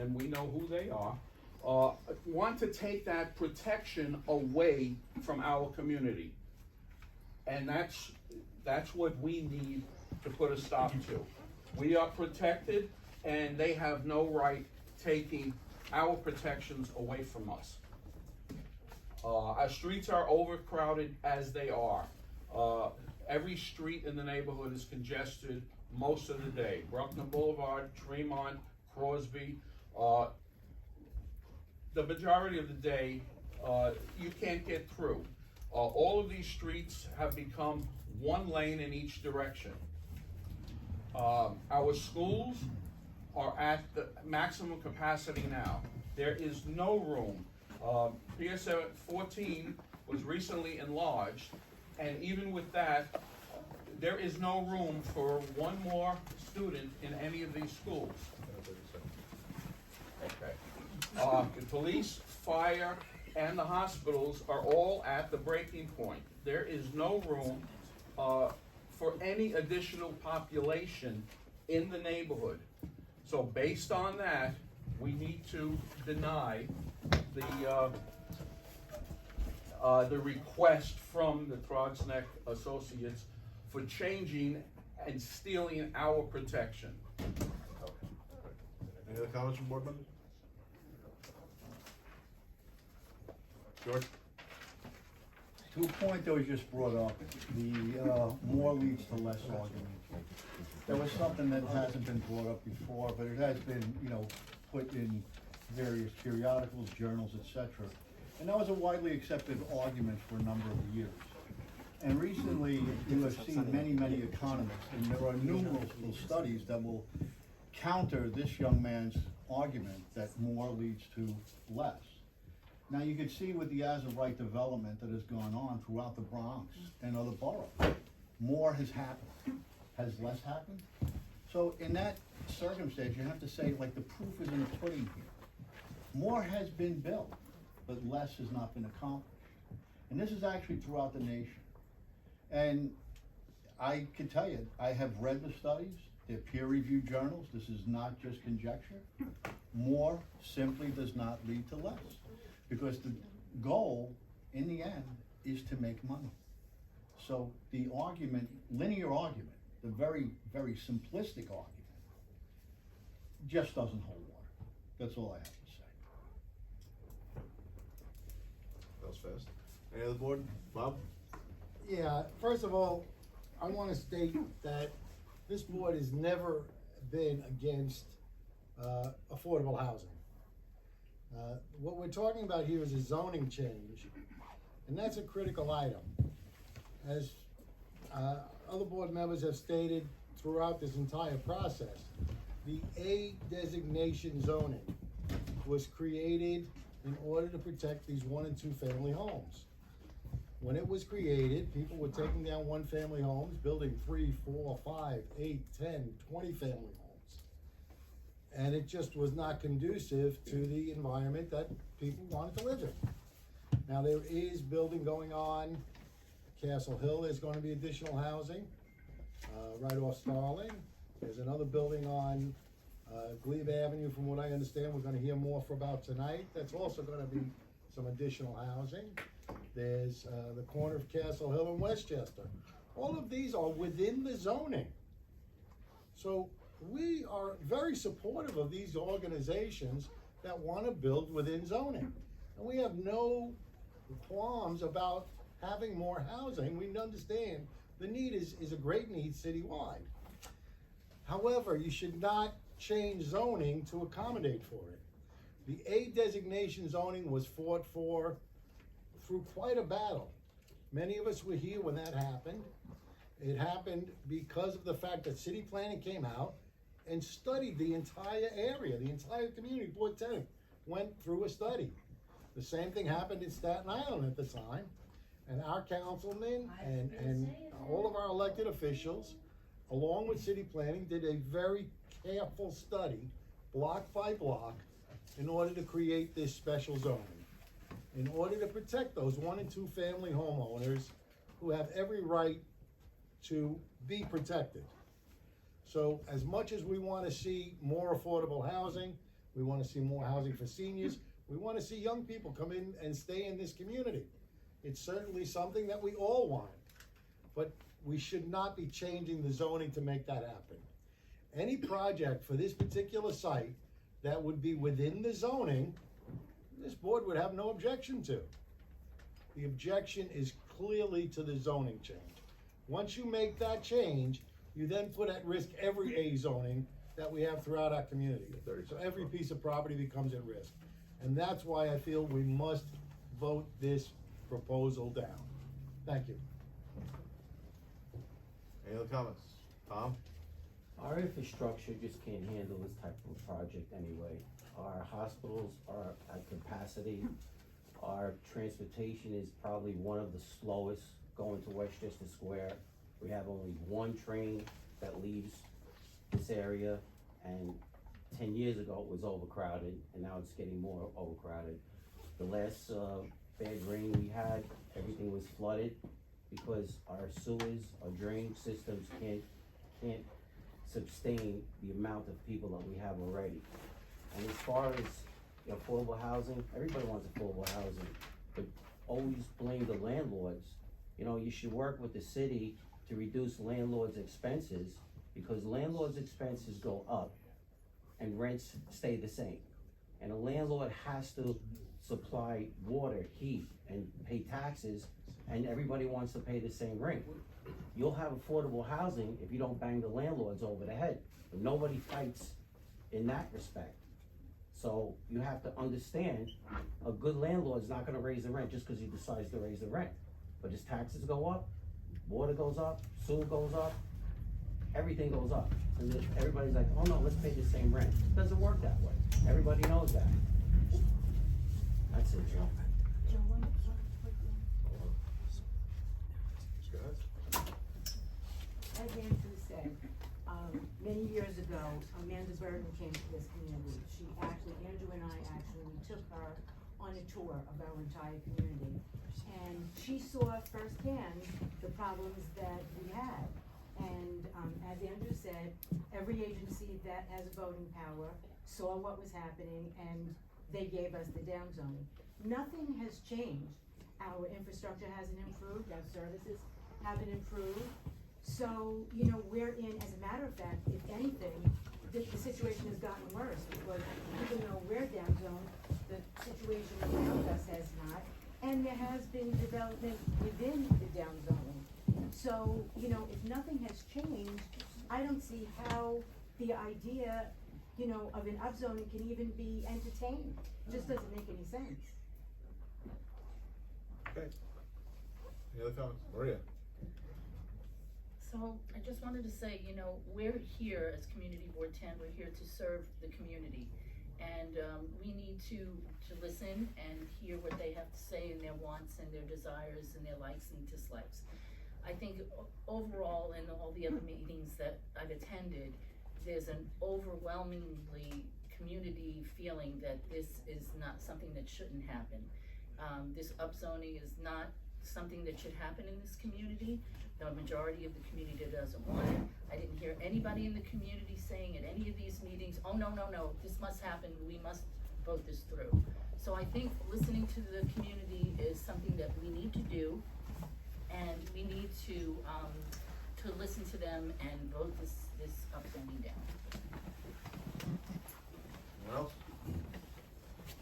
and we know who they are, want to take that protection away from our community. And that's what we need to put a stop to. We are protected, and they have no right taking our protections away from us. Our streets are overcrowded as they are. Every street in the neighborhood is congested most of the day. Bruckner Boulevard, Tremont, Crosby. The majority of the day, you can't get through. All of these streets have become one lane in each direction. Our schools are at the maximum capacity now. There is no room. PS 14 was recently enlarged, and even with that, there is no room for one more student in any of these schools. Okay. The police, fire, and the hospitals are all at the breaking point. There is no room for any additional population in the neighborhood. So based on that, we need to deny the request from the Throggs Associates for changing and stealing our protection. Any other comments from board members? George? To a point that was just brought up, the more leads to less argument. There was something that hasn't been brought up before, but it has been, put in various periodicals, journals, etc. And that was a widely accepted argument for a number of years. And recently, you have seen many, many economists, and there are numerous studies that will counter this young man's argument that more leads to less. Now, you can see with the as-of-right development that has gone on throughout the Bronx and other boroughs, more has happened. Has less happened? So in that circumstance, you have to say, like, the proof is in the pudding here. More has been built, but less has not been accomplished. And this is actually throughout the nation. And I can tell you, I have read the studies, they're peer-reviewed journals, this is not just conjecture. More simply does not lead to less. Because the goal, in the end, is to make money. So the argument, linear argument, the very, very simplistic argument, just doesn't hold water. That's all I have to say. That was fast. Any other board? Bob? Yeah, first of all, I want to state that this board has never been against affordable housing. What we're talking about here is a zoning change, and that's a critical item. As other board members have stated throughout this entire process, the A designation zoning was created in order to protect these 1 and 2 family homes. When it was created, people were taking down 1-family homes, building 3, 4, 5, 8, 10, 20 family homes. And it just was not conducive to the environment that people wanted to live in. Now, there is building going on. Castle Hill, there's going to be additional housing right off Starling. There's another building on Glebe Avenue, from what I understand, we're going to hear more about tonight. That's also going to be some additional housing. There's the corner of Castle Hill and Westchester. All of these are within the zoning. So we are very supportive of these organizations that want to build within zoning. And we have no qualms about having more housing. We understand the need is a great need citywide. However, you should not change zoning to accommodate for it. The A designation zoning was fought for through quite a battle. Many of us were here when that happened. It happened because of the fact that city planning came out and studied the entire area, the entire community. Board 10 went through a study. The same thing happened in Staten Island at the time. And our councilmen and all of our elected officials, along with city planning, did a very careful study, block by block, in order to create this special zoning. In order to protect those 1 and 2 family homeowners who have every right to be protected. So as much as we want to see more affordable housing, We wanna see more housing for seniors. We wanna see young people come in and stay in this community. It's certainly something that we all want, but we should not be changing the zoning to make that happen. Any project for this particular site that would be within the zoning, this board would have no objection to. The objection is clearly to the zoning change. Once you make that change, you then put at risk every A zoning that we have throughout our community. So every piece of property becomes at risk. And that's why I feel we must vote this proposal down. Thank you. Any other comments? Tom? Our infrastructure just can't handle this type of project anyway. Our hospitals are at capacity. Our transportation is probably one of the slowest going to Westchester Square. We have only one train that leaves this area, and 10 years ago it was overcrowded, and now it's getting more overcrowded. The last bad rain we had, everything was flooded because our sewers, our drain systems can't sustain the amount of people that we have already. And as far as affordable housing, everybody wants affordable housing, but always blame the landlords. You know, you should work with the city to reduce landlords' expenses, because landlords' expenses go up and rents stay the same. And a landlord has to supply water, heat, and pay taxes, and everybody wants to pay the same rent. You'll have affordable housing if you don't bang the landlords over the head, but nobody fights in that respect. So you have to understand, a good landlord's not gonna raise the rent just because he decides to raise the rent. But his taxes go up, water goes up, sewer goes up, everything goes up. And then everybody's like, oh no, let's pay the same rent. It doesn't work that way. Everybody knows that. That's it, Joe. Go ahead. As Andrew said, many years ago, Amanda Burton came to this community. Andrew and I actually took her on a tour of our entire community. And she saw firsthand the problems that we had. And as Andrew said, every agency that has voting power saw what was happening, and they gave us the down zoning. Nothing has changed. Our infrastructure hasn't improved, our services haven't improved. So, you know, we're in, as a matter of fact, if anything, the situation has gotten worse, because even though we're down zoned, the situation around us has not, and there has been development within the down zoning. So, you know, if nothing has changed, I don't see how the idea, you know, of an upzoning can even be entertained. It just doesn't make any sense. Okay. Any other comments? Maria? So I just wanted to say, you know, we're here as Community Board 10, we're here to serve the community. And we need to listen and hear what they have to say, and their wants and their desires and their likes and dislikes. I think overall, in all the other meetings that I've attended, there's an overwhelmingly community feeling that this is not something that shouldn't happen. This upzoning is not something that should happen in this community. The majority of the community doesn't want it. I didn't hear anybody in the community saying at any of these meetings, oh, no, this must happen, we must vote this through. So I think listening to the community is something that we need to do, and we need to listen to them and vote this upzoning down. Anyone else?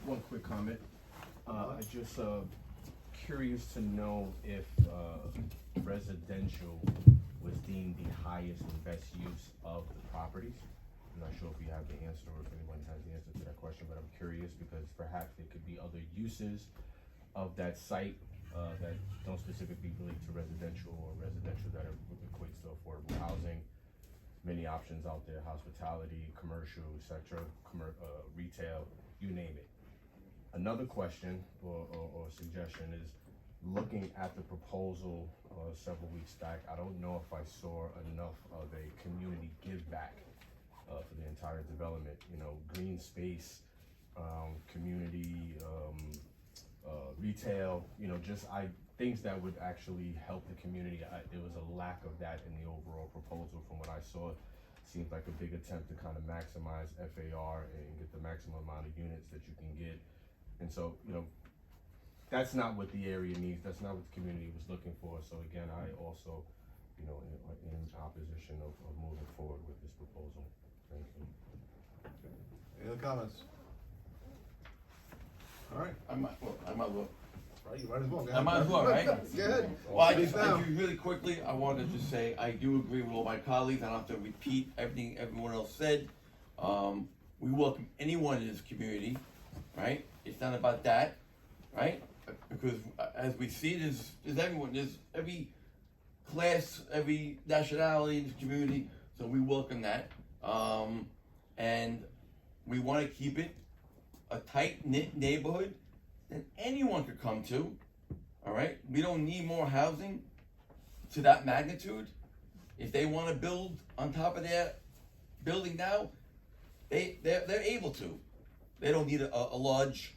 One quick comment. I just curious to know if residential was deemed the highest and best use of the properties. I'm not sure if you have the answer or if anyone has the answer to that question, but I'm curious because perhaps there could be other uses of that site that don't specifically relate to residential, or residential that equates to affordable housing. Many options out there: hospitality, commercial, etc., retail, you name it. Another question or suggestion is, looking at the proposal several weeks back, I don't know if I saw enough of a community give back for the entire development. You know, green space, community, retail, you know, just things that would actually help the community. There was a lack of that in the overall proposal from what I saw. seems like a big attempt to kind of maximize FAR and get the maximum amount of units that you can get. And so, you know, that's not what the area needs, that's not what the community was looking for. So again, I also, you know, in opposition of moving forward with this proposal. Thank you. Any other comments? Alright, I might well. right, you might as well. Go I might as well, right? Go ahead. Well, I Speak just now. really quickly, I wanted to say, I do agree with all my colleagues, I don't have to repeat everything everyone else said. We welcome anyone in this community, right? It's not about that, right? Because as we see, there's everyone, there's every class, every nationality in this community, so we welcome that. And we wanna keep it a tight-knit neighborhood that anyone could come to, all right? We don't need more housing to that magnitude. If they wanna build on top of their building now, they're able to. They don't need a large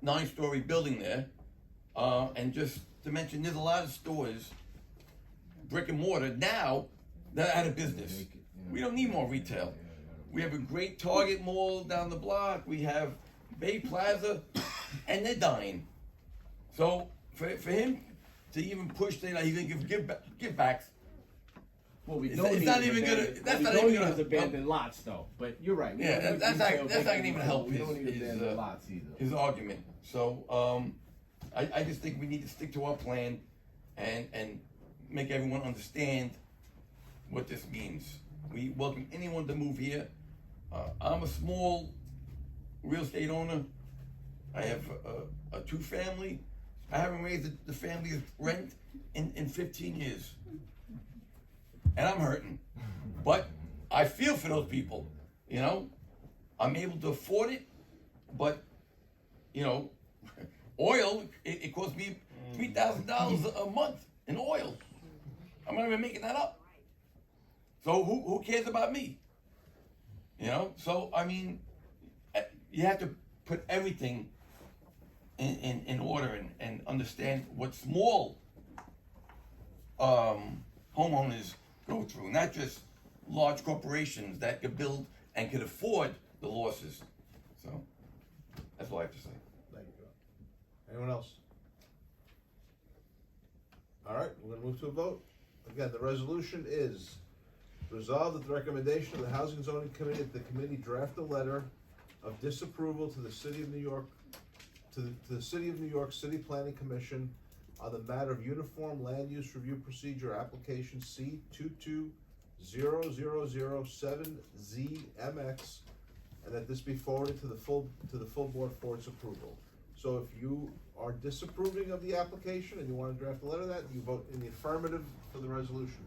9-story building there. And just to mention, there's a lot of stores, brick and mortar, now that are out of business. We don't need more retail. We have a great Target mall down the block, we have Bay Plaza, and they're dying. So for him to even push, he's gonna give backs. Well, we It's- don't it's need not them even gonna- abandoned- that's we not don't even need gonna those abandoned lots though, but you're right. We Yeah, don't need that's retail, not gonna even help We don't need his abandoned lots either. his argument. So, I just think we need to stick to our plan and make everyone understand what this means. We welcome anyone to move here. I'm a small real estate owner. I have a 2-family. I haven't raised the family's rent in 15 years. And I'm hurting. But I feel for those people, you know? I'm able to afford it, but, you know, oil, it costs me $3,000 a month in oil. I'm not even making that up. So who cares about me? You know, so I mean, you have to put everything in order and understand what small homeowners go through, not just large corporations that could build and could afford the losses. So that's all I have to say. Thank you, Joe. Anyone else? Alright, we're gonna move to a vote. Again, the resolution is resolved at the recommendation of the Housing and Zoning Committee that the committee draft a letter of disapproval to the City of New York, to the City of New York City Planning Commission on the matter of Uniform Land Use Review Procedure Application C220007ZMX, and that this be forwarded to the full board for its approval. So if you are disapproving of the application and you wanna draft a letter of that, you vote in the affirmative for the resolution.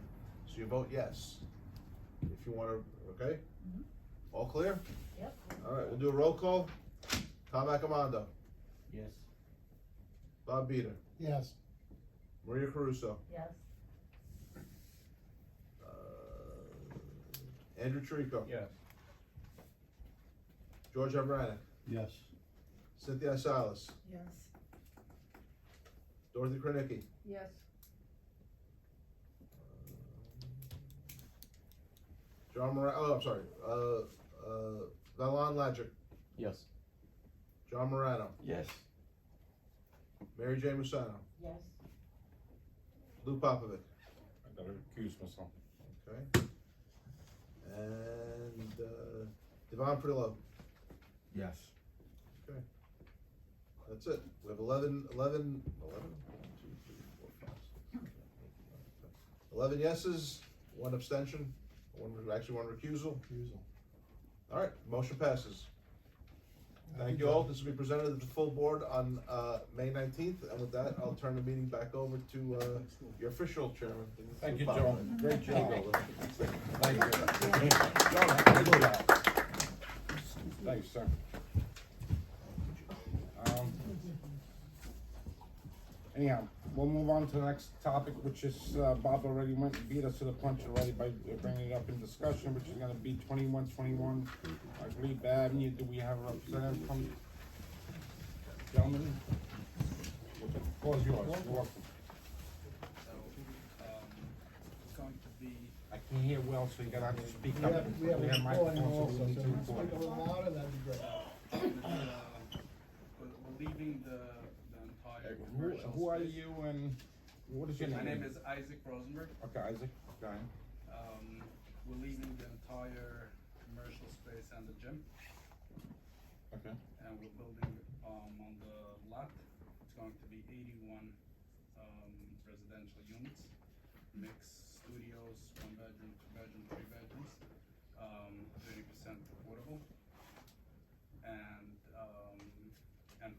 So you vote yes. If you wanna, okay? All clear? Yep. Alright, we'll do a roll call. Tom Accomando, Yes. Bob Beta, Yes. Maria Caruso, Yes. Andrew Chirico. Yes. George Abranek, Yes. Cynthia Salas, Yes. Dorothy Krenicki, Yes. John Moran, oh, I'm sorry, Valon Ladrick, Yes. John Morano, Yes. Mary Jane Musano, Yes. Lou Popovic, I gotta recuse myself. okay? And, Devon Prillo, Yes. okay. That's it, we have 11, 11 yeses, 1 abstention, one recusal. Alright, motion passes. Thank you all, this will be presented to the full board on, May 19th, and with that, I'll turn the meeting back over to, your official chairman. Thank you, Bob. Joe. Great job. Thank you. Thanks, sir. Anyhow, we'll move on to the next topic, which is, Bob already went and beat us to the punch already by bringing it up in discussion, which is gonna be 2121 Glebe Avenue. Do we have a representative from, gentlemen? The floor is yours. You're welcome. It's going to be I can't hear well, so you gotta have to speak We up. have a recording microphones, so also, we so need if to you record speak a it. little louder, that'd be great. We're leaving the entire Who, commercial who are space. you and what is your name? My name is Isaac Rosenberg. Okay, Isaac, okay. We're leaving the entire commercial space and the gym, Okay. and we're building on the lot. It's going to be 81 residential units, mixed studios, 1 bedroom, 2 bedroom, 3 bedrooms, 30% affordable, and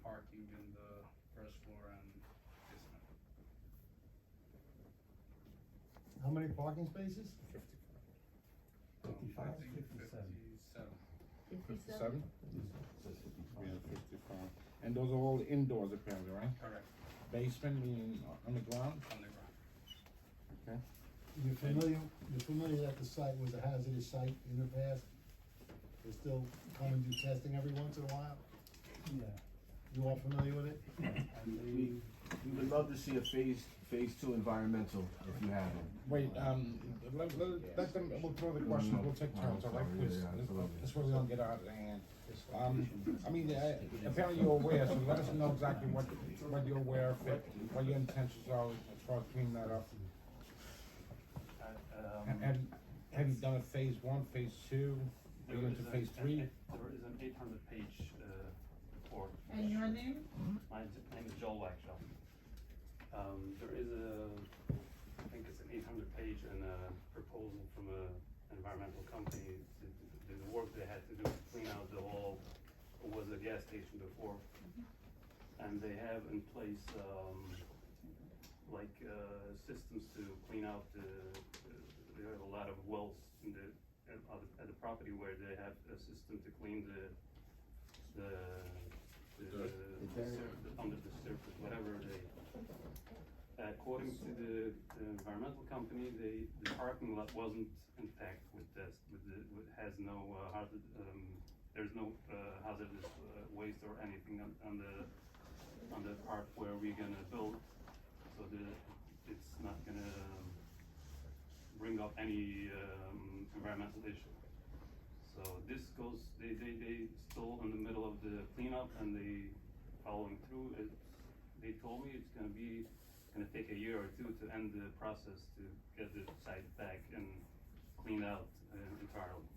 parking in the first floor and basement. How many parking spaces? 55. I think 57. 57? Yeah, 55. And those are all indoors apparently, right? Correct, Basement, meaning on the ground? on the ground. Okay. You're familiar that the site was a hazardous site in the past? They still come and do testing every once in a while? Yeah. You all familiar with it? We would love to see a phase 2 environmental, if you have it. Wait, let them, we'll throw the questions, we'll take turns, all right? Yeah, Please, absolutely. this way we don't get out of hand. I mean, apparently you're aware, so let us know exactly what you're aware of, what your intentions are as far as cleaning that up. Have you done a phase 1, phase 2, are you into phase 3? There is an 800-page report. And your name? My name is Joel Waxhaw. There is I think it's an 800-page and a proposal from an environmental company. The work they had to do to clean out the whole, was a gas station before. And they have in place, systems to clean out there are a lot of wells at the property where they have a system to clean under the surface, whatever they. According to the environmental company, the parking lot wasn't intact with this. Has no there's no hazardous waste or anything on the part where we're gonna build, so it's not gonna bring up any environmental issue. So this goes, they still in the middle of the cleanup and they following through. They told me it's gonna take a year or 2 to end the process to get the site back and cleaned out entirely.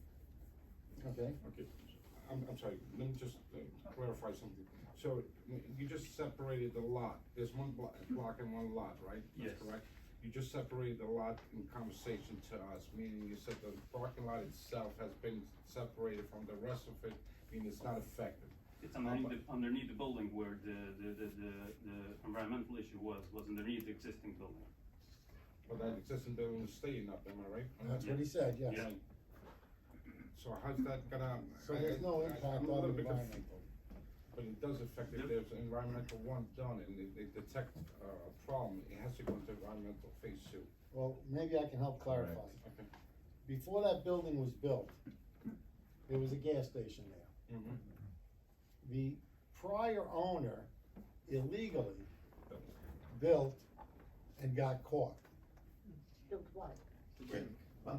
Okay. Okay, I'm sorry, let me just clarify something. So, you just separated the lot, there's one block and one lot, right? Yes. That's correct? You just separated the lot in conversation to us, meaning you said the parking lot itself has been separated from the rest of it, meaning it's not affected. It's underneath the building where the environmental issue was underneath the existing building. Well, that existing building is staying up, am I right? That's what he said, yes. Yeah. So how's that gonna? So there's no impact I'm a on little the bit conf- environmental. But it does affect, if there's environmental 1 done and they detect a problem, it has to go into environmental phase 2. Well, maybe I can help clarify. Okay. Before that building was built, there was a gas station there. Mm-hmm. The prior owner illegally built and got caught. Built what? He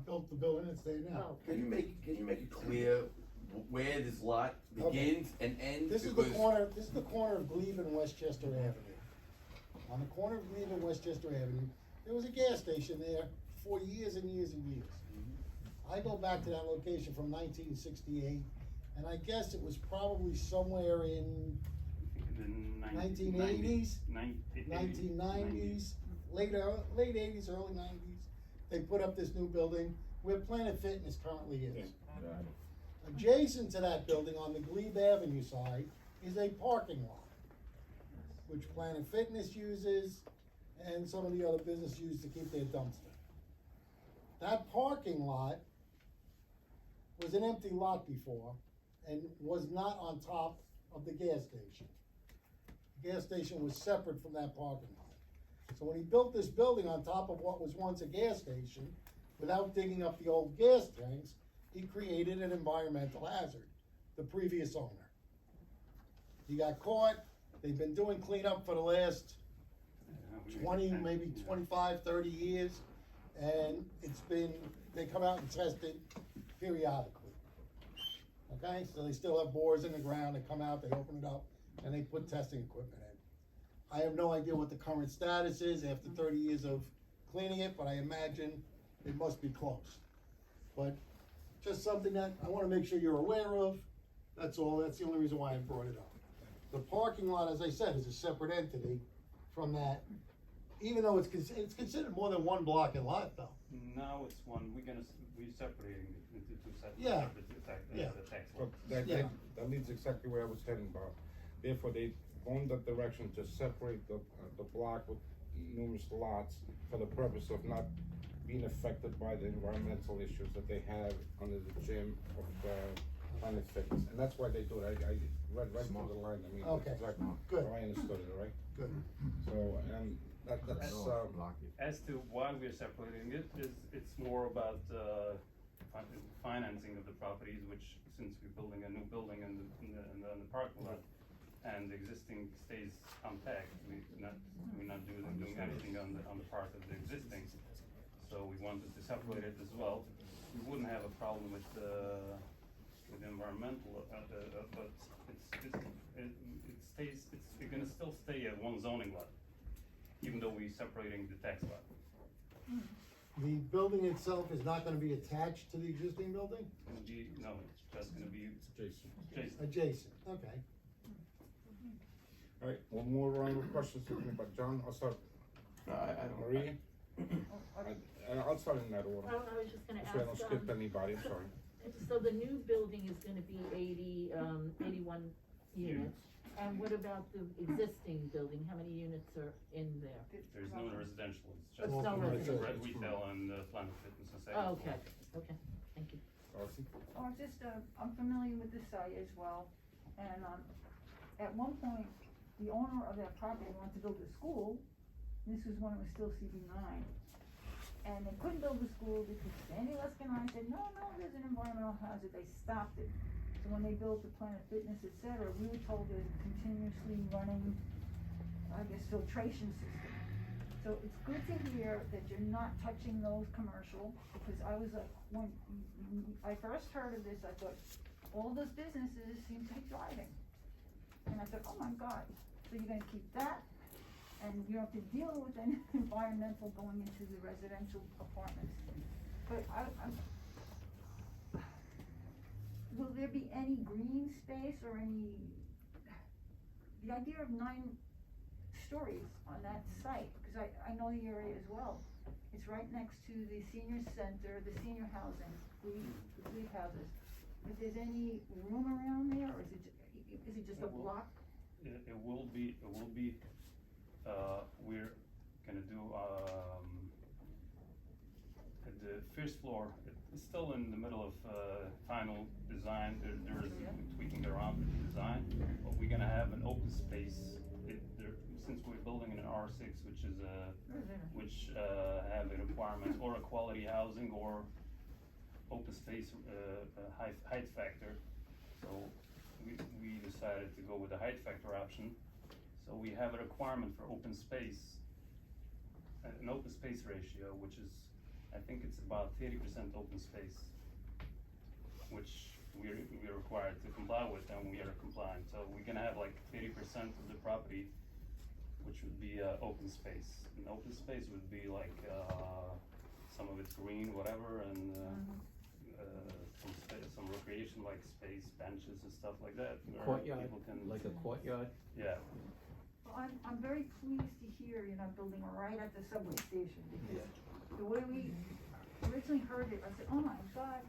built the building it's there now. Oh, Can you make it clear where this lot begins and ends? This is the corner of Glebe and Westchester Avenue. On the corner of Glebe and Westchester Avenue, there was a gas station there for years and years and years. I go back to that location from 1968, and I guess it was probably somewhere in In the 1980s, 1990s, 1990s, late 80s, early 90s. They put up this new building where Planet Fitness currently is. Adjacent to that building on the Glebe Avenue side is a parking lot, which Planet Fitness uses and some of the other businesses use to keep their dumpster. That parking lot was an empty lot before and was not on top of the gas station. The gas station was separate from that parking lot. So when he built this building on top of what was once a gas station, without digging up the old gas tanks, he created an environmental hazard, the previous owner. He got caught. They've been doing cleanup for the last 20, maybe 25, 30 years. and they come out and test it periodically. Okay, so they still have bores in the ground, they come out, they open it up, and they put testing equipment in. I have no idea what the current status is after 30 years of cleaning it, but I imagine it must be close. But just something that I wanna make sure you're aware of, that's all, that's the only reason why I brought it up. The parking lot, as I said, is a separate entity from that, even though it's considered more than one block and lot though. Now it's one, we're separating it into two separate, Yeah. Yeah. the tax But lots. that leads exactly where I was heading, Bob. Therefore, they gone that direction to separate the block with numerous lots for the purpose of not being affected by the environmental issues that they have under the gym of Planet Fitness. And that's why they do it. I read right through the line, I mean, Okay, that's exactly good. how I understood it, right? Good. So, and that's, As to why we're separating it, it's more about, financing of the properties, which, since we're building a new building in the parking lot, and the existing stays untaxed, we're not doing anything on the part of the existing. So we wanted to separate it as well. We wouldn't have a problem with environmental, but it's gonna still stay at one zoning lot, even though we're separating the tax lot. The building itself is not gonna be attached to the existing building? No, it's just gonna be adjacent. Adjacent, okay. all right, one more round of questions, but John, I'll start. Maria? And I'll start in that order. Well, I was just gonna So I don't ask, skip anybody, I'm sorry. so the new building is gonna be 81 units, and what about the existing building, how many units are in there? There's no residential, it's just It's no residential. retail and Planet Fitness and Oh, sales. okay, thank you. Darcy? Oh, I'm familiar with the site as well, and, at one point, the owner of that property wanted to build a school. This was when it was still CB9. And they couldn't build the school because Sandy Luskin and I said, no, there's an environmental hazard, they stopped it. So when they built the Planet Fitness, et cetera, we were told there's a continuously running, I guess, filtration system. So it's good to hear that you're not touching those commercial, because I was like, when I first heard of this, I thought, all those businesses seem to be thriving. And I thought, oh my God, so you're gonna keep that, and you don't have to deal with any environmental going into the residential apartments. But will there be any green space or the idea of 9 stories on that site, because I know the area as well. It's right next to the senior center, the senior housing, the lead houses. If there's any room around there, or is it just a block? It will be, we're gonna do, at the first floor, it's still in the middle of, final design, there's tweaking around the design, but we're gonna have an open space, since we're building in an R6, which have a requirement, or a quality housing, or open space, height factor, so we decided to go with the height factor option. So we have a requirement for open space, an open space ratio, which is, I think it's about 30% open space, which we're required to comply with, and we are compliant. So we're gonna have like 30% of the property, which would be open space. And open space would be like some of it's green, whatever, and some recreation like space, benches and stuff like that. where Courtyard, people can, like a courtyard? yeah. Well, I'm very pleased to hear you're not building right at the subway station, because the way we originally heard it, I said, oh my God,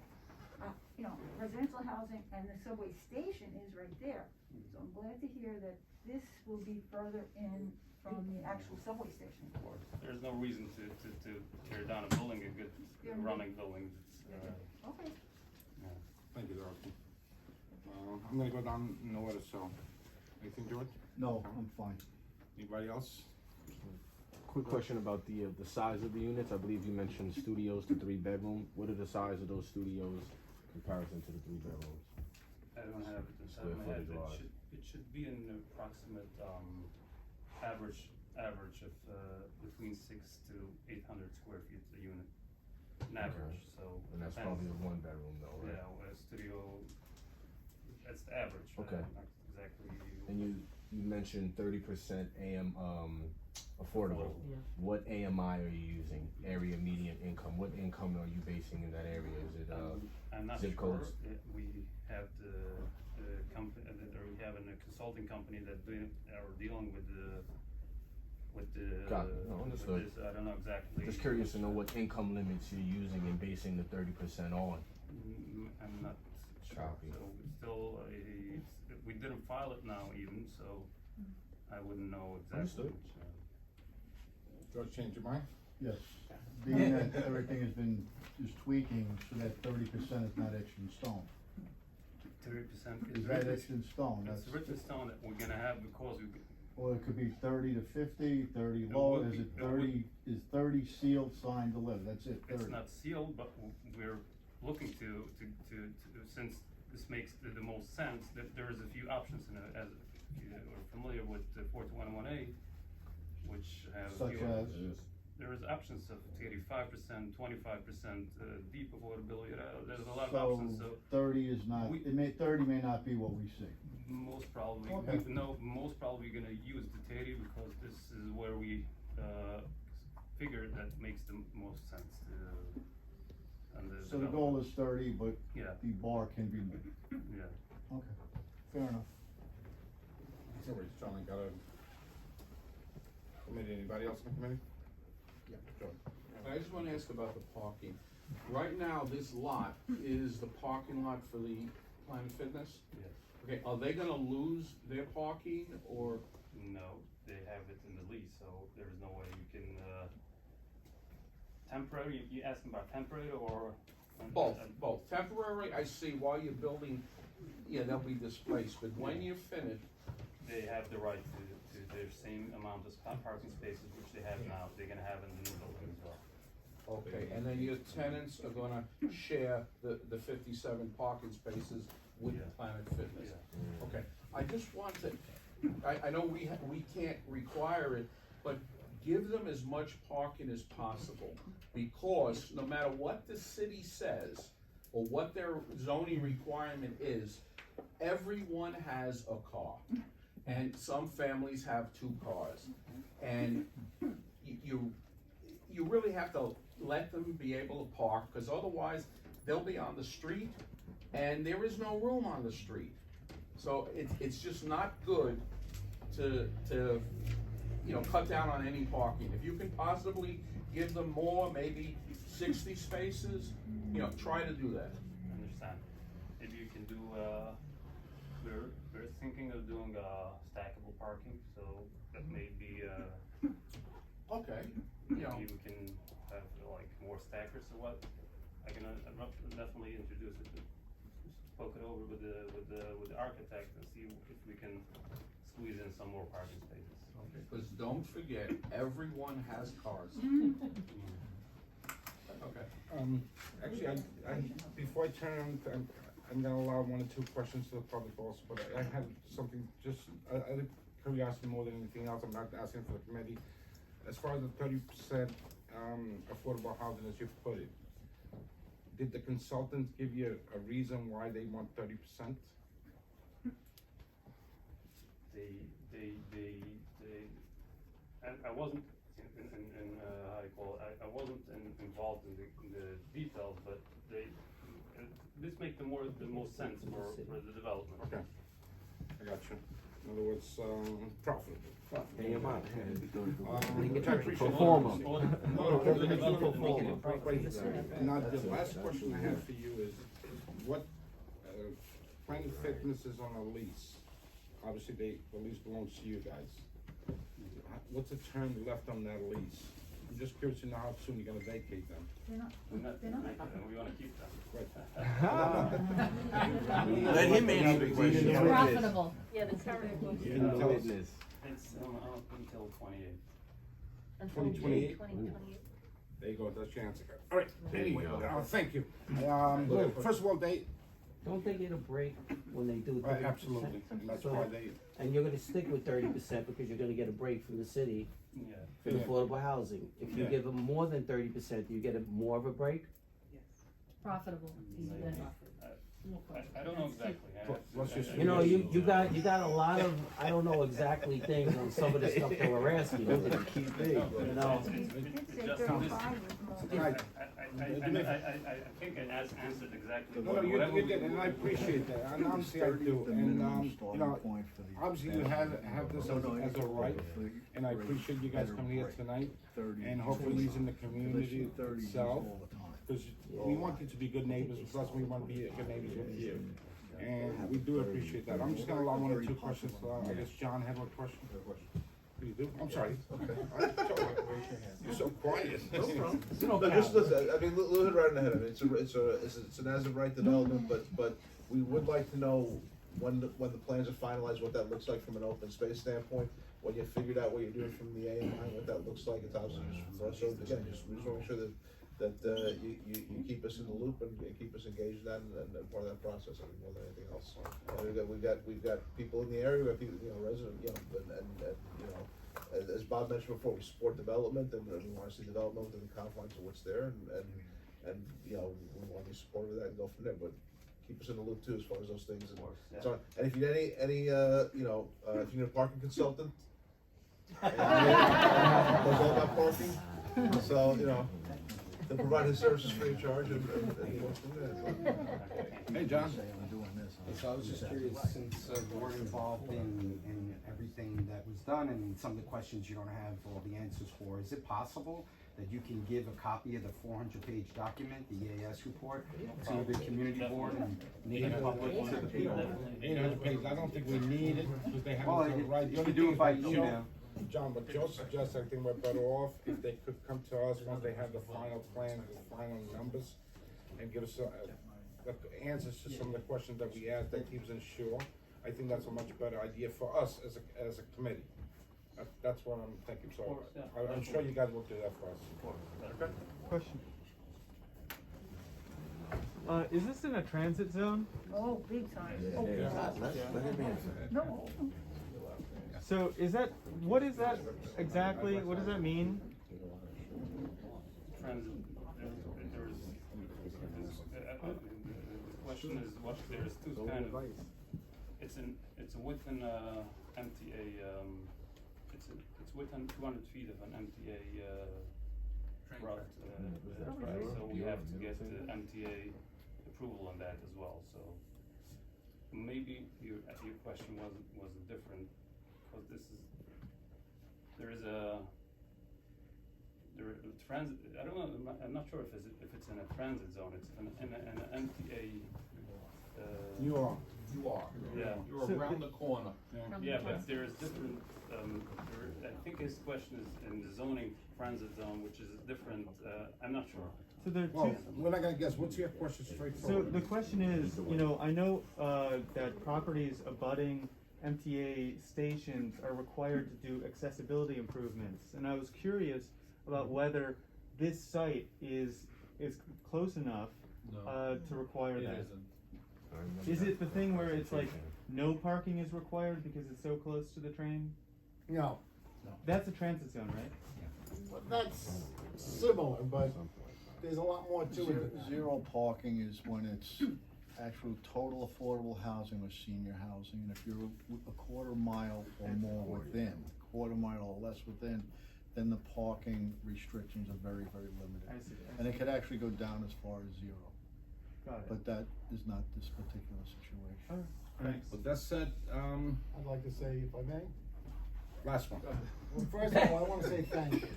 residential housing and the subway station is right there. So I'm glad to hear that this will be further in from the actual subway station. Of course, there's no reason to tear down a building, a good running building. Okay. Yeah. Thank you, Darcy. I'm gonna go down in order, so, anything, George? No, I'm fine. Anybody else? Quick question about the size of the units. I believe you mentioned studios to 3-bedroom. What are the size of those studios in comparison to the 3 bedrooms? I don't have it inside Square my head, footage but wise. it should be an approximate, average of, between 600 to 800 square feet a unit. an average, so. And that's depends. probably a one bedroom though, right? Yeah, a studio, that's the average. Okay. Not exactly. And you mentioned 30% AM, affordable. Affordable. Yeah. What AMI are you using? Area median income? What income are you basing in that area? Is it, I'm not zip sure. codes? We have the company, or we have a consulting company that are dealing with the. Got it. No, understood. With this, I don't know exactly. just curious to know what income limits you're using and basing the 30% on. I'm not sure, Copy. so it's still, we didn't file it now even, so I wouldn't know exactly. Understood. which, George, change your mind? Yes, being that everything has been just tweaking, so that 30% is not etched in stone. 30% Is that etched in stone? It's That's, written stone that we're gonna have because we, or it could be 30 to 50, 30 It low, would is be- it it would- 30, is 30 sealed, signed, delivered, that's it, 30? it's not sealed, but we're looking to, since this makes the most sense, that there is a few options in it, as if you are familiar with the 4211A, which have. Such few- as? There is options of 85%, 25%, deep affordability, there's a lot of So options, so 30 is not, We- 30 may not be what we see. most probably, Okay. most probably gonna use the Teddy because this is where we, figure that makes the most sense to, and So the goal is 30, but Yeah, the bar can be moved. yeah. Okay, fair enough. So we're just trying to got a committee, anybody else in the committee? Yeah, George. I just wanna ask about the parking. Right now, this lot is the parking lot for the Planet Fitness? Yes. Okay, are they gonna lose their parking, or? No, they have it in the lease, so there's no way you can, temporary, you asking about temporary or? Both. Temporary, I see while you're building, yeah, they'll be displaced, but when you're finished, They have the right to their same amount of parking spaces which they have now, they're gonna have in the new building as well. okay, and then your tenants are gonna share the 57 parking spaces with Yeah. Planet Fitness? Yeah. Okay, I just want to, I know we can't require it, but give them as much parking as possible. Because no matter what the city says, or what their zoning requirement is, everyone has a car. And some families have 2 cars. And you really have to let them be able to park, because otherwise they'll be on the street and there is no room on the street. So it's just not good to cut down on any parking. If you can possibly give them more, maybe 60 spaces, try to do that. I understand. Maybe you can do, we're thinking of doing, stackable parking, so that may be, Okay, maybe we can have like more stackers or what. I can definitely introduce it, spoke it over with the architect and see if we can squeeze in some more parking spaces. because don't forget, everyone has cars. Okay. Actually, I before I turn on, I'm gonna allow 1 or 2 questions to the public also, but I have something just, out of curiosity more than anything else, I'm not asking for the committee. As far as the 30%, affordable housing as you put it, did the consultant give you a reason why they want 30%? I wasn't in how do you call it, I wasn't involved in the details, but this makes the most sense for the development. Okay, I got you. In other words, profitable. Now, the last question I have for you is, what, Planet Fitness is on a lease. Obviously, the lease belongs to you guys. What's the term left on that lease? I'm just curious to know how soon you're gonna vacate them. They're not making them, we wanna keep them. Right. Let him answer the question. It's profitable. Yeah, the current one. You can tell us. It's until 28. Until 2028? 2028. There you go, that's your answer. All right, there you go. Thank you. First of all, Don't they get a break when they do 30%? Absolutely, and that's So- why they, And you're gonna stick with 30% because you're gonna get a break from the city Yeah. for the Yeah. affordable housing. If you Yeah. give them more than 30%, do you get more of a break? Profitable, easy then. I don't know exactly. Let's just- You know, you got a lot of, I don't know exactly things on some of the stuff they were asking you. You know? We did say Just 35 was more. Right. I think it has answered exactly no, you whatever. did, and I appreciate that, and honestly I do, and, you know, obviously you have this as a right, and I appreciate you guys coming here tonight, and hopefully using the community itself, because we want you to be good neighbors, plus we want to be good neighbors with you, and we do appreciate that. I'm just gonna allow one or two questions, I guess John had one question. You do? I'm sorry. You're so quiet. No problem. No, just listen, I mean, Lou hit right on the head. I mean, it's an as-of-right development, but we would like to know when the plans are finalized, what that looks like from an open space standpoint. When you figured out what you're doing from the AMI, what that looks like, it's obviously just for us. So again, just want to make sure that you keep us in the loop and keep us engaged in that and part of that process, I mean, more than anything else. And we've got people in the area, we've got people, resident, and as Bob mentioned before, we support development and we wanna see development within the confines of what's there and we wanna be supportive of that and go from there, but keep us in the loop too as far as those things. And if you need any, if you need a parking consultant, knows all about parking, so, they'll provide his services free of charge and he goes from there. Hey, John. So I was just curious, since we're involved in everything that was done and some of the questions you don't have all the answers for, is it possible that you can give a copy of the 400-page document, the EAS report, to the community board and make it public to the people? 800 pages, I don't think we need it, because they have Well, it right. you can do it by Joe- email. John, but Joe suggests, I think we're better off if they could come to us once they have the final plan, the final numbers, and give us the answers to some of the questions that we asked, that keeps us sure. I think that's a much better idea for us as a committee. That's what I'm thinking, so I'm sure you guys will do that for us. Okay? Question. Is this in a transit zone? Oh, big time. Oh, Let him answer. no. So what is that exactly? What does that mean? Transit, the question is there's two kind of, it's within MTA, it's within 200 feet of an MTA route, right, so we have to get the MTA approval on that as well, so maybe your question wasn't different, because there is a transit, I don't know, I'm not sure if it's in a transit zone, it's in an MTA, You are. yeah. You're around the corner. Yeah, but there's different, I think his question is in the zoning transit zone, which is different, I'm not sure. So there are Well, two. we're not gonna guess, what's your question So straightforward? the question is, I know that properties abutting MTA stations are required to do accessibility improvements, and I was curious about whether this site is close enough to require that. Is it the thing where it's like no parking is required because it's so close to the train? No, That's a transit zone, right? well, that's similar, but there's a lot more to it. Zero parking is when it's actual total affordable housing or senior housing, and if you're a quarter mile or more within, quarter mile or less within, then the parking restrictions are very, very limited. I see. And it could actually go down as far as 0. Got it. But that is not this particular situation. Alright, thanks. With that said, I'd like to say, if I may. last one. Well, first of all, I wanna say thank you.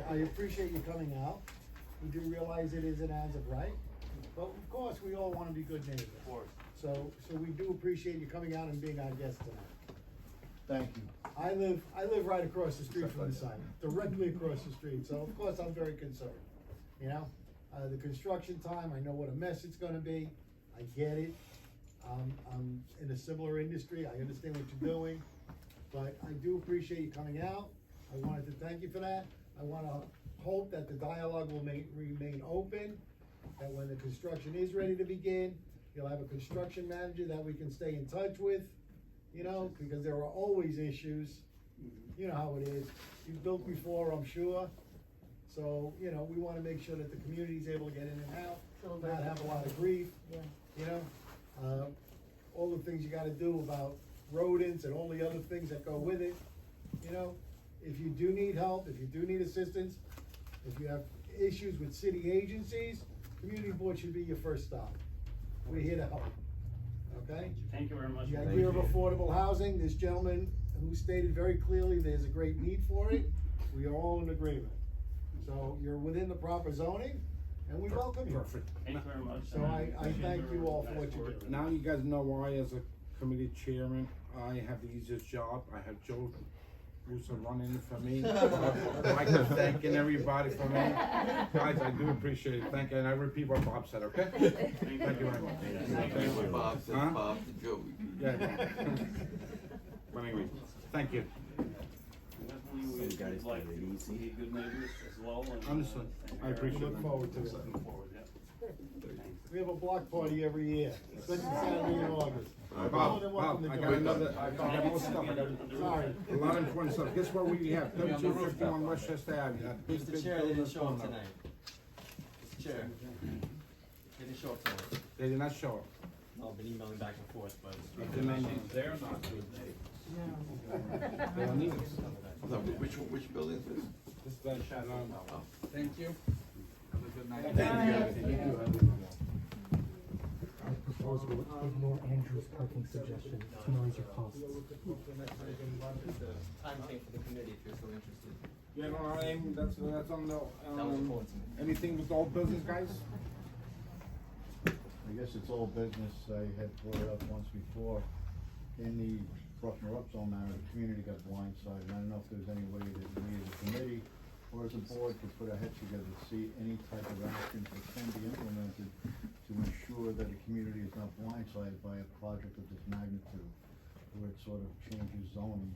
I appreciate you coming out. We do realize it is an as of right, but of course, we all wanna be good neighbors. Of course. So we do appreciate you coming out and being our guest tonight. Thank you. I live right across the street from the site, directly across the street, so of course I'm very concerned, The construction time, I know what a mess it's gonna be, I get it. I'm in a similar industry, I understand what you're doing, but I do appreciate you coming out. I wanted to thank you for that. I wanna hope that the dialogue will remain open, that when the construction is ready to begin, He'll have a construction manager that we can stay in touch with, you know, because there are always issues. You know how it is. You've built before, I'm sure. So, you know, we wanna make sure that the community's able to get in and out, not have a lot of grief, you know? All the things you gotta do about rodents and all the other things that go with it, you know? If you do need help, if you do need assistance, if you have issues with city agencies, community board should be your first stop. We're here to help, okay? Thank you very much. The idea of affordable housing, this gentleman who stated very clearly there's a great need for it, we are all in agreement. So you're within the proper zoning, and we welcome you. Perfect. Thank you very much. So I thank you all for what you're doing. Now you guys know why, as a committee chairman, I have the easiest job. I have Joe Russo running it for me. Michael thanking everybody for me. Guys, I do appreciate it. Thank you, and I repeat what Bob said, okay? Thank you very much. Thank you. What Bob said, Huh? Bob to Joe. Yeah. But anyway, thank you. Definitely, we would like to be good neighbors as well. And, Understood. I appreciate Look it. forward to it. Looking forward, yeah. Thanks. We have a block party every year, second Saturday in August. Bob, I got another, I got more stuff. I got, Sorry. a lot of important stuff. Guess what we have? 3251 Westchester Avenue. That big, Mr. big Chair, they building didn't show up that's going up. tonight. Mr. Chair, they didn't show up tonight. They did not show up. I've been emailing back and forth, but. They're not good neighbors. They don't need us. Which building is this? This is that, Thank you. Have a good night. Thank you. Proposal would ignore Andrew's parking suggestion to minimize your costs. Time came for the committee if you're so interested. Yeah, no, that's on the, That was important to me. anything with old business, guys? I guess it's all business. I had brought it up once before. In the Bruckner Upzoning matter, the community got blindsided. I don't know if there's any way that we as a committee or as a board could put our heads together to see any type of actions that can be implemented to ensure that the community is not blindsided by a project of this magnitude, where it sort of changes zoning.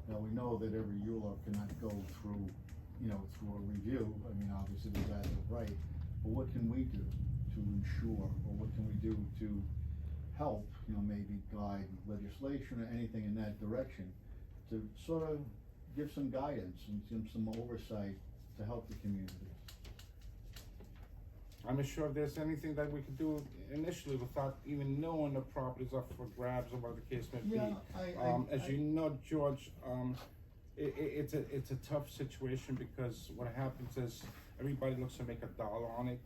Now, we know that every ULURP cannot go through, you know, through a review. I mean, obviously there's as of right, but what can we do to ensure, or what can we do to help, you know, maybe guide legislation or anything in that direction to sort of give some guidance and give some oversight to help the community. I'm not sure if there's anything that we could do initially without even knowing the property's up for grabs or what the case may be. As you know, George, it's a tough situation because what happens is everybody looks to make a dollar on it.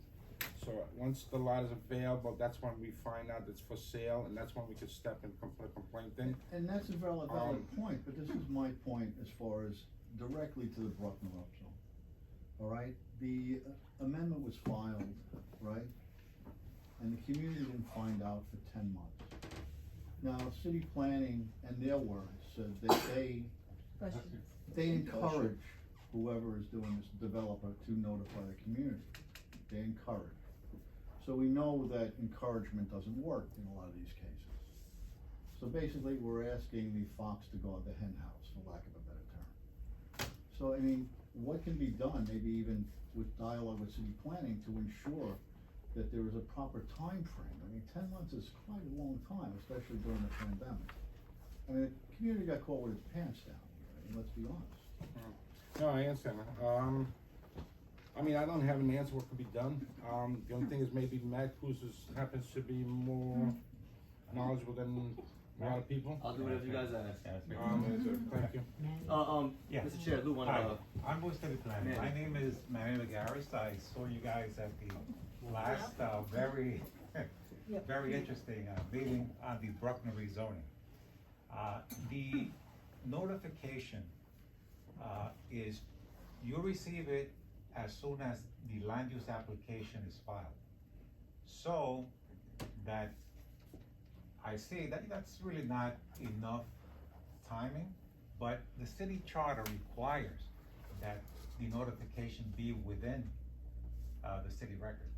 So once the lot is available, that's when we find out it's for sale, and that's when we could step and put a complaint in. And that's a valid point, but this is my point as far as directly to the Bruckner Upzoning. All right, the amendment was filed, right? And the community didn't find out for 10 months. Now, city planning, and their words, said that they encourage whoever is doing this developer to notify the community. They encourage. So we know that encouragement doesn't work in a lot of these cases. So basically, we're asking the fox to guard the hen house, for lack of a better term. So, I mean, what can be done, maybe even with dialogue with city planning, to ensure that there is a proper time frame? I mean, 10 months is quite a long time, especially during the pandemic. I mean, the community got caught with its pants down here, I mean, let's be honest. No, I understand. I mean, I don't have an answer what could be done. The only thing is maybe Matt Cruz happens to be more knowledgeable than a lot of people. I'll do whatever you guys ask. Thank you. Yeah. Mr. Chair, Lou, Hi, I'm with City Planning. My name is Manuel Garris. I saw you guys at the last, very interesting meeting on the Bruckner rezoning. The notification is you receive it as soon as the land use application is filed. So that I see that that's really not enough timing, but the city charter requires that the notification be within the city record.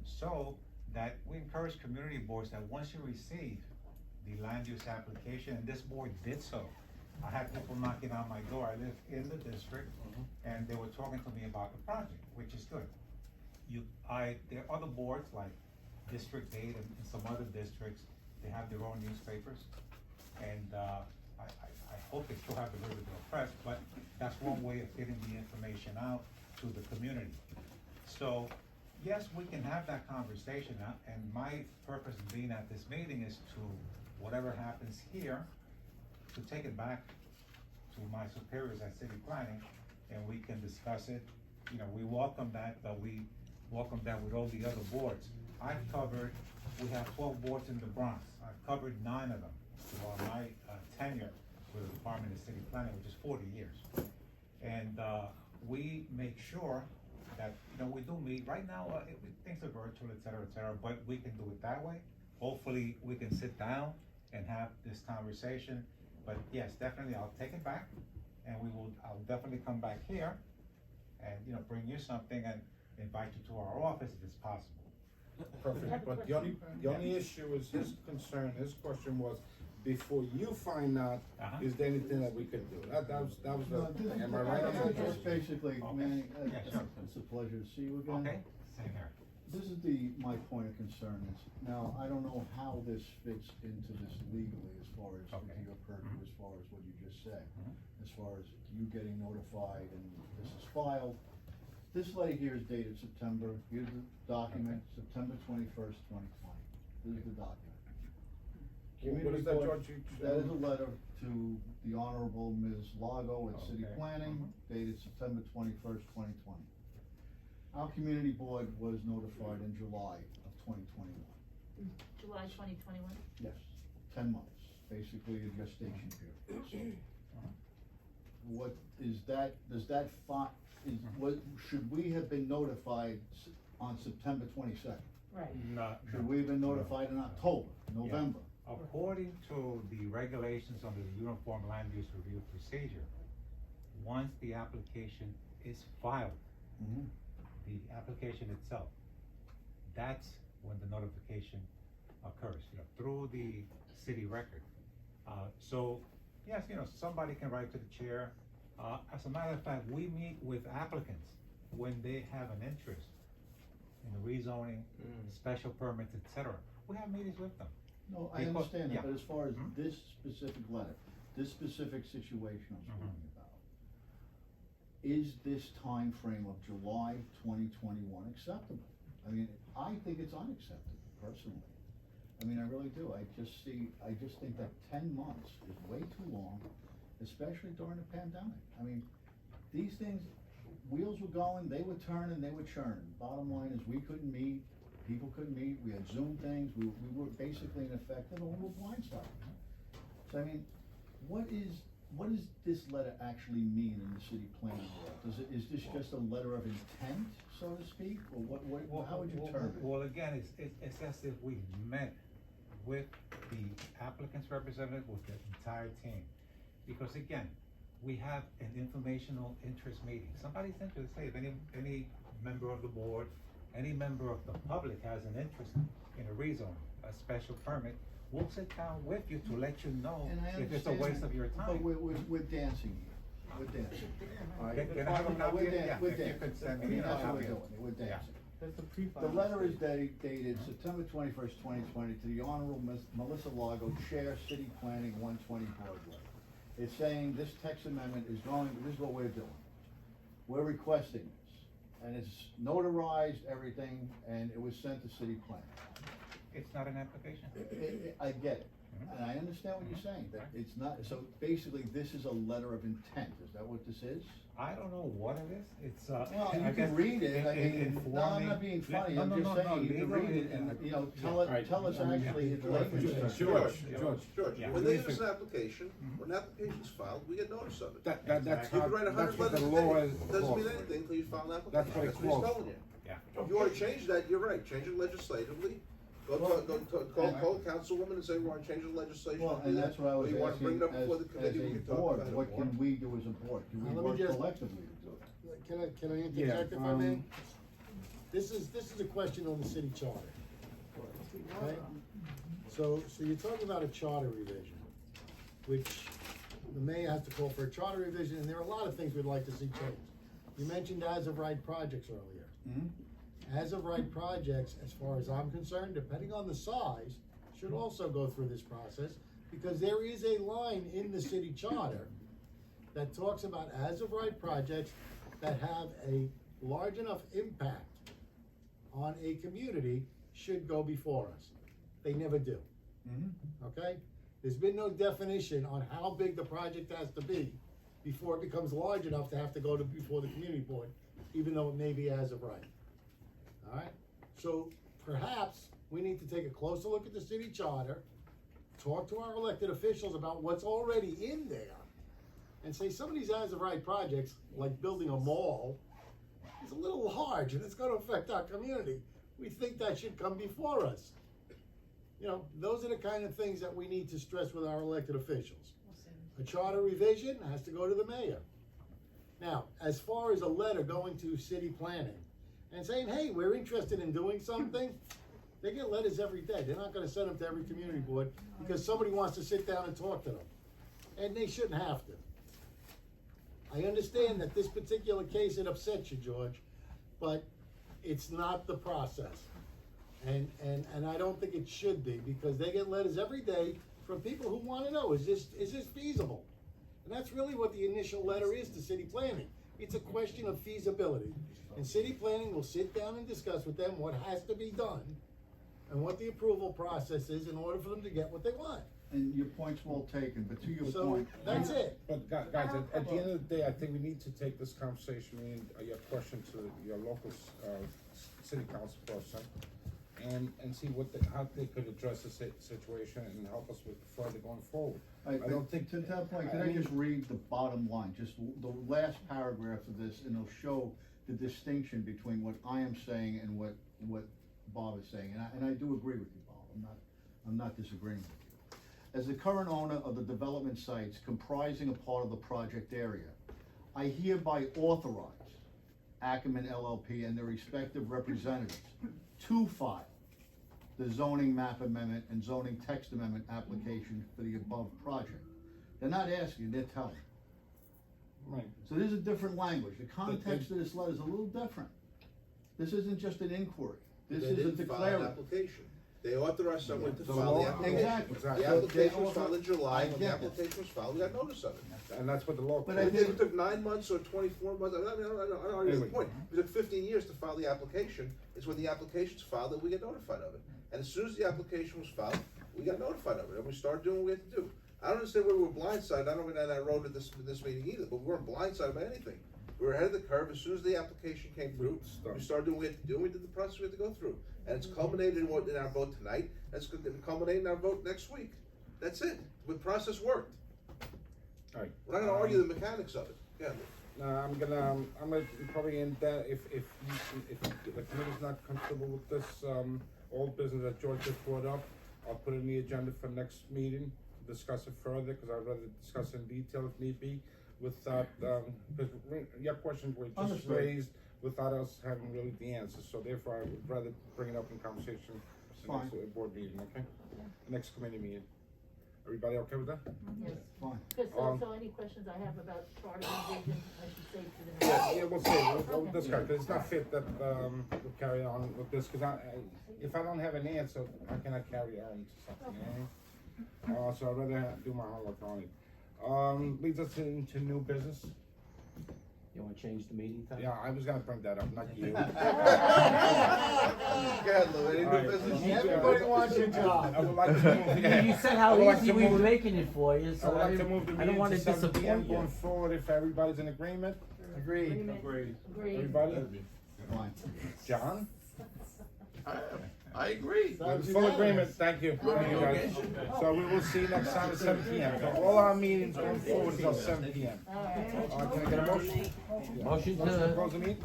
So that we encourage community boards that once you receive the land use application, and this board did so. I had people knocking on my door. I live in the district, and they were talking to me about the project, which is good. There are other boards like District 8 and some other districts, they have their own newspapers. And, I hope they still have the Riverdale Press, but that's one way of getting the information out to the community. So, yes, we can have that conversation, and my purpose in being at this meeting is to, whatever happens here, to take it back to my superiors at city planning, and we can discuss it. You know, we welcome that, but we welcome that with all the other boards. We have 12 boards in the Bronx. I've covered 9 of them throughout my tenure with the Department of City Planning, which is 40 years. And we make sure that, you know, we do meet. Right now, things are virtual, et cetera, but we can do it that way. Hopefully, we can sit down and have this conversation. But yes, definitely, I'll take it back, and I'll definitely come back here and, you know, bring you something and invite you to our office if it's possible. Perfect, but the only issue is his concern, his question was, before you find out, is there anything that we could do? That was the thing, am I right on that? Just basically, Manny, Yeah, sure. it's a pleasure to see you again. Okay, same here. This is my point of concern is, now, I don't know how this fits into this legally as far as, into your purview, as far as what you just said. As far as you getting notified and this is filed. This letter here is dated September, here's the document, September 21st, 2020. This is the document. What is that, George? That is a letter to the Honorable Ms. Lago at City Planning, dated September 21st, 2020. Our community board was notified in July of 2021. July 2021? Yes, 10 months, basically a gestation period. What is that, should we have been notified on September 22nd? Right. Should we have been notified in October, November? According to the regulations under the Uniform Land Use Review Procedure, once the application is filed, the application itself, that's when the notification occurs, you know, through the city record. So, yes, you know, somebody can write to the chair. As a matter of fact, we meet with applicants when they have an interest in the rezoning, special permits, etc. We have meetings with them. No, I understand that, but as far as this specific letter, this specific situation I'm speaking about, is this time frame of July 2021 acceptable? I mean, I think it's unacceptable, personally. I mean, I really do. I just think that 10 months is way too long, especially during the pandemic. I mean, these things, wheels were going, they were turning, they were churning. Bottom line is, we couldn't meet, people couldn't meet, we had Zoom things, we were basically in effect in a little blindsided. So I mean, what does this letter actually mean in the city planning world? Is this just a letter of intent, so to speak, or how would you term it? Well, again, it's as if we met with the applicant's representative, with the entire team. Because again, we have an informational interest meeting. Somebody's interested, say, if any member of the board, any member of the public has an interest in a rezone, a special permit, we'll sit down with you to let you know if it's a waste of your time. But we're dancing here, we're dancing. All right? Can I have a copy? Yeah, We're if you dancing. could send I me mean, a that's what we're copy. doing, we're dancing. That's the pre-file. The letter is dated September 21st, 2020, to the Honorable Melissa Lago, Chair, City Planning, 120 Broadway. It's saying this text amendment is this is what we're doing. We're requesting this, and it's notarized, everything, and it was sent to City Planning. It's not an application. I get it, and I understand what you're saying, that it's not, so basically, this is a letter of intent, is that what this is? I don't know what it is. It's Well, I you guess can read it, I mean, no, I'm informing- not being funny, No, I'm no, just no, saying, you can legally, read it and, you know, tell us actually in layman's terms. George, Yeah. when they give us an application, when the application's filed, we get notice of it. That's You how, can write 100 that's what letters the a day. law is. Doesn't mean anything until you file an That's application, what that's it's what he's called. telling you. Yeah. If you wanna change that, you're right, change it legislatively. Call Councilwoman and say, we wanna change the legislation. Well, do and that. that's what I was Or you wanna bring asking, it up before the committee, we as can a talk board, about it. what can we do as a board? Can we Let me work just- collectively to do it? Can I interject if I may? This is a question on the city charter. Okay? So you're talking about a charter revision, which the mayor has to call for a charter revision, and there are a lot of things we'd like to see changed. You mentioned as of right projects earlier. as of right projects, as far as I'm concerned, depending on the size, should also go through this process, because there is a line in the city charter that talks about as of right projects that have a large enough impact on a community should go before us. They never do. Okay? There's been no definition on how big the project has to be before it becomes large enough to have to go to before the community board, even though it may be as of right. Alright? So perhaps we need to take a closer look at the city charter, talk to our elected officials about what's already in there, and say some of these as of right projects, like building a mall, is a little large and it's gonna affect our community. We think that should come before us. You know, those are the kind of things that we need to stress with our elected officials. A charter revision has to go to the mayor. Now, as far as a letter going to city planning and saying, hey, we're interested in doing something, they get letters every day. They're not gonna send them to every community board because somebody wants to sit down and talk to them. And they shouldn't have to. I understand that this particular case, it upsets you, George, but it's not the process. And I don't think it should be, because they get letters every day from people who wanna know, is this feasible? And that's really what the initial letter is to city planning. It's a question of feasibility. And city planning will sit down and discuss with them what has to be done and what the approval process is in order for them to get what they want. And your point's well taken, but to your So, point. that's it. But guys, at the end of the day, I think we need to take this conversation, your question to your local, city council person, and see how they could address the situation and help us with further going forward. I don't think. To that point, can I just read the bottom line, just the last paragraph of this, and it'll show the distinction between what I am saying and what Bob is saying, and I do agree with you, Bob, I'm not disagreeing with you. As the current owner of the development sites comprising a part of the project area, I hereby authorize Ackerman LLP and their respective representatives to file the zoning map amendment and zoning text amendment application for the above project. They're not asking, they're telling. Right. So there's a different language. The context of this letter is a little different. This isn't just an inquiry. This They is a didn't file an declarative. application. They authorized someone to The file law- the application. Exactly. The application was filed in I July, when the get that. application was filed, we got notice of it. And that's what the law. But If I it think- took 9 months or 24 months, I don't argue the point. If it took 15 years to file the application, it's when the application's filed that we get notified of it. And as soon as the application was filed, we got notified of it, and we started doing what we had to do. I don't understand where we were blindsided, I don't go down that road at this meeting either, but we weren't blindsided by anything. We were ahead of the curve. As soon as the application came through, we started doing what we had to do, and we did the process we had to go through. And it's culminated in our vote tonight, and it's going to culminate in our vote next week. That's it. The process worked. All right. We're not gonna argue the mechanics of it. Yeah. I'm gonna probably end that, if the committee's not comfortable with this, old business that George just brought up, I'll put it in the agenda for next meeting, to discuss it further, cause I'd rather discuss it in detail if need be, without, cause your questions were just Understood. raised without us having really the answers, so therefore I would rather bring it up in conversation at the next board meeting, okay? Next committee meeting. Everybody okay with that? Yes. Fine. Cause Um, so any questions I have about charter revision, I should say to the next. Yeah, we'll see, we'll Okay. discuss, cause it's not fit that, we'll carry on with this, cause if I don't have an answer, how can I carry on to something, you know? So I'd rather do my homework on it. Leads us into new business. You wanna change the meeting time? Yeah, I was gonna bring that up, not you. Go ahead, Lou, any All new right. business? Everybody wants your job. I would like to move, yeah. You said I how would like easy to we were move- making it for you, I so would like to move the I don't meeting wanna to 7 p.m. disappoint going you. forward, if everybody's in agreement. Agreed. Agreed. Everybody? Fine. John? I agree. We're in full agreement, thank you. Thank you, guys. So we will see you next time at 7 p.m. So all our meetings going forward until 7 p.m. Can I get a motion? Motion Motion to to, close the meeting?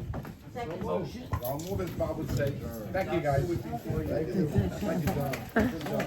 second motion. I'll move as Bob would say. Thank you, guys. Thank you, John. Good job.